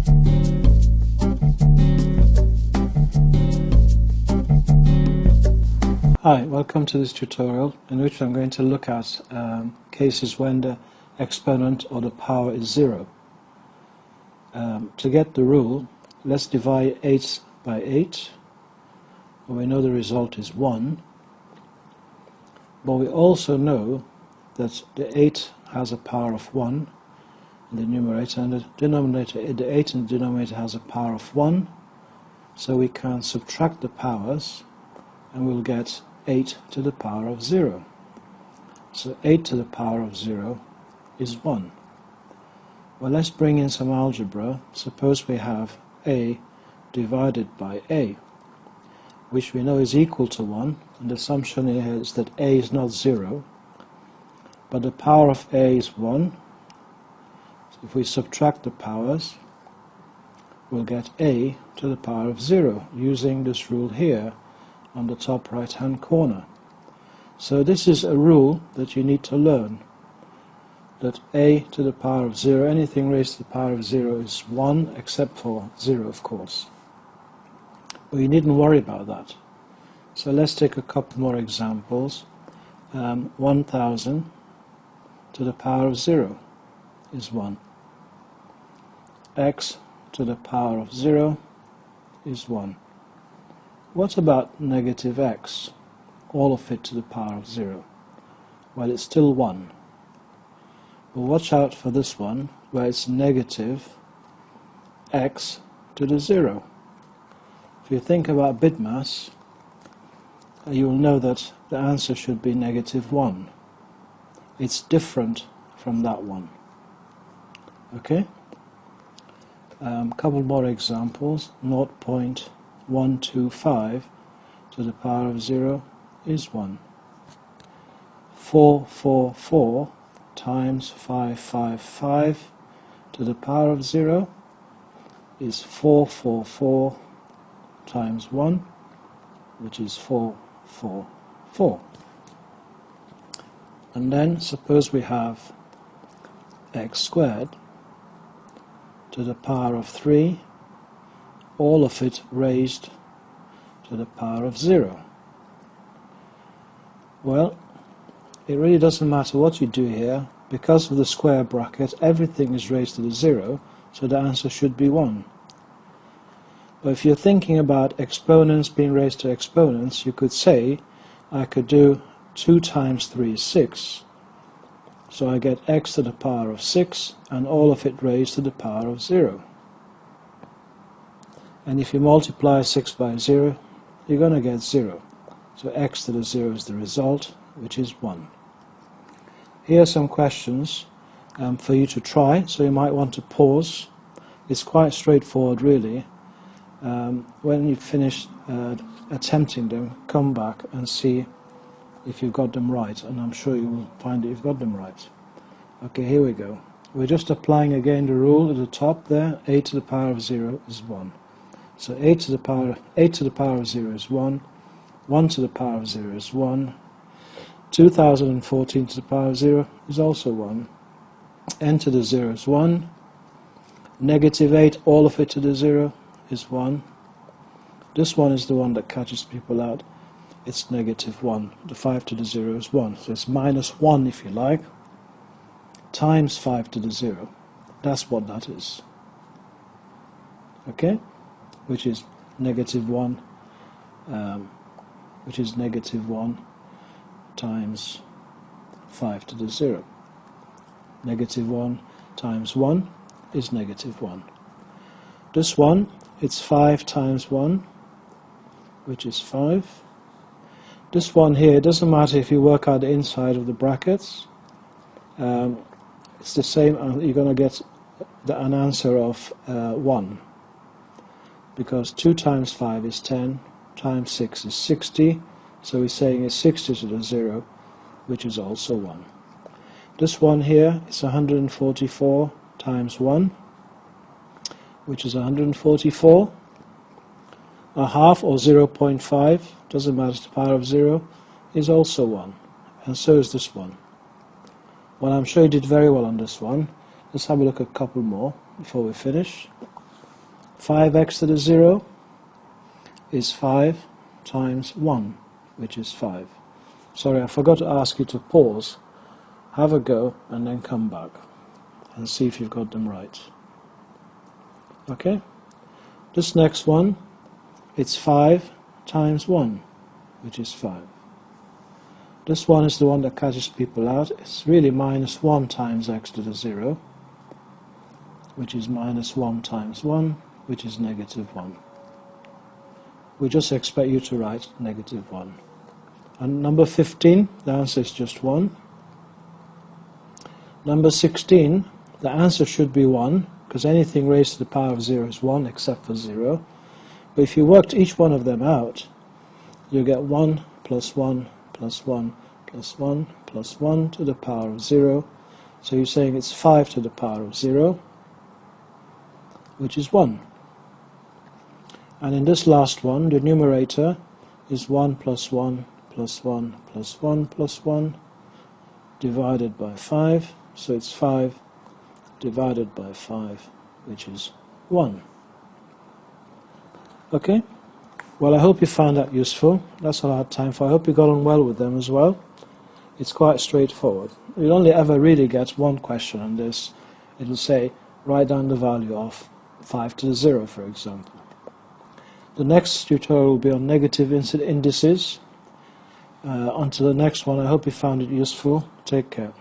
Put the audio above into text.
Hi, welcome to this tutorial in which I'm going to look at cases when the exponent or the power is 0. To get the rule, let's divide 8 by 8. Well, we know the result is 1, but we also know that the 8 has a power of 1 in the numerator, and the denominator, the 8 in the denominator has a power of 1, so we can subtract the powers and we'll get 8 to the power of 0. So 8 to the power of 0 is 1. Well, let's bring in some algebra. Suppose we have a divided by a, which we know is equal to 1, and the assumption here is that a is not 0, but the power of a is 1. So if we subtract the powers, we'll get a to the power of 0, using this rule here on the top right hand corner. So this is a rule that you need to learn, that a to the power of 0, anything raised to the power of 0 is 1, except for 0, of course. But you needn't worry about that. So let's take a couple more examples. 1000 to the power of 0 is 1. X to the power of 0 is 1. What about negative x, all of it to the power of 0? Well, it's still 1. But watch out for this one, where it's negative x to the 0. If you think about bit mass, you will know that the answer should be negative 1. It's different from that one. Okay? Couple more examples. 0.125 to the power of 0 is 1. 444 times 555 to the power of 0 is 444 times 1, which is 444. And then suppose we have x squared to the power of 3, all of it raised to the power of 0. Well, it really doesn't matter what you do here. Because of the square bracket, everything is raised to the 0, so the answer should be 1. But if you're thinking about exponents being raised to exponents, you could say, I could do 2 times 3 is 6. So I get x to the power of 6, and all of it raised to the power of 0. And if you multiply 6 by 0, you're going to get 0. So x to the 0 is the result, which is 1. Here are some questions for you to try, so you might want to pause. It's quite straightforward, really. When you've finished attempting them, come back and see if you've got them right, and I'm sure you will find that you've got them right. Okay, here we go. We're just applying again the rule at the top there. 8 to the power of 0 is 1. So 8 to the power of 0 is 1. 1 to the power of 0 is 1. 2014 to the power of 0 is also 1. N to the 0 is 1. Negative 8, all of it to the 0 is 1. This one is the one that catches people out. It's negative 1. The 5 to the 0 is 1. So it's minus 1, if you like, times 5 to the 0. That's what that is. Okay? Which is negative 1, which is negative 1 times 5 to the 0. Negative 1 times 1 is negative 1. This one, it's 5 times 1, which is 5. This one here, it doesn't matter if you work out the inside of the brackets. It's the same, you're going to get an answer of 1. Because 2 times 5 is 10, times 6 is 60, so we're saying it's 60 to the 0, which is also 1. This one here is 144 times 1, which is 144. A half, or 0.5, doesn't matter, the power of 0, is also 1. And so is this one. Well, I'm sure you did very well on this one. Let's have a look at a couple more before we finish. 5x to the 0 is 5 times 1, which is 5. Sorry, I forgot to ask you to pause, have a go, and then come back and see if you've got them right. Okay? This next one, it's 5 times 1, which is 5. This one is the one that catches people out. It's really minus 1 times x to the 0, which is minus 1 times 1, which is negative 1. We just expect you to write negative 1. And number 15, the answer is just 1. Number 16, the answer should be 1, because anything raised to the power of 0 is 1 except for 0. But if you worked each one of them out, you get 1 plus 1 plus 1 plus 1 plus 1 to the power of 0. So you're saying it's 5 to the power of 0, which is 1. And in this last one, the numerator is 1 plus 1 plus 1 plus 1 plus 1 divided by 5. So it's 5 divided by 5, which is 1. Okay? Well, I hope you found that useful. That's all I had time for. I hope you got on well with them as well. It's quite straightforward. You'll only ever really get one question on this. It'll say, write down the value of 5 to the 0, for example. The next tutorial will be on negative indices. Until the next one, I hope you found it useful. Take care.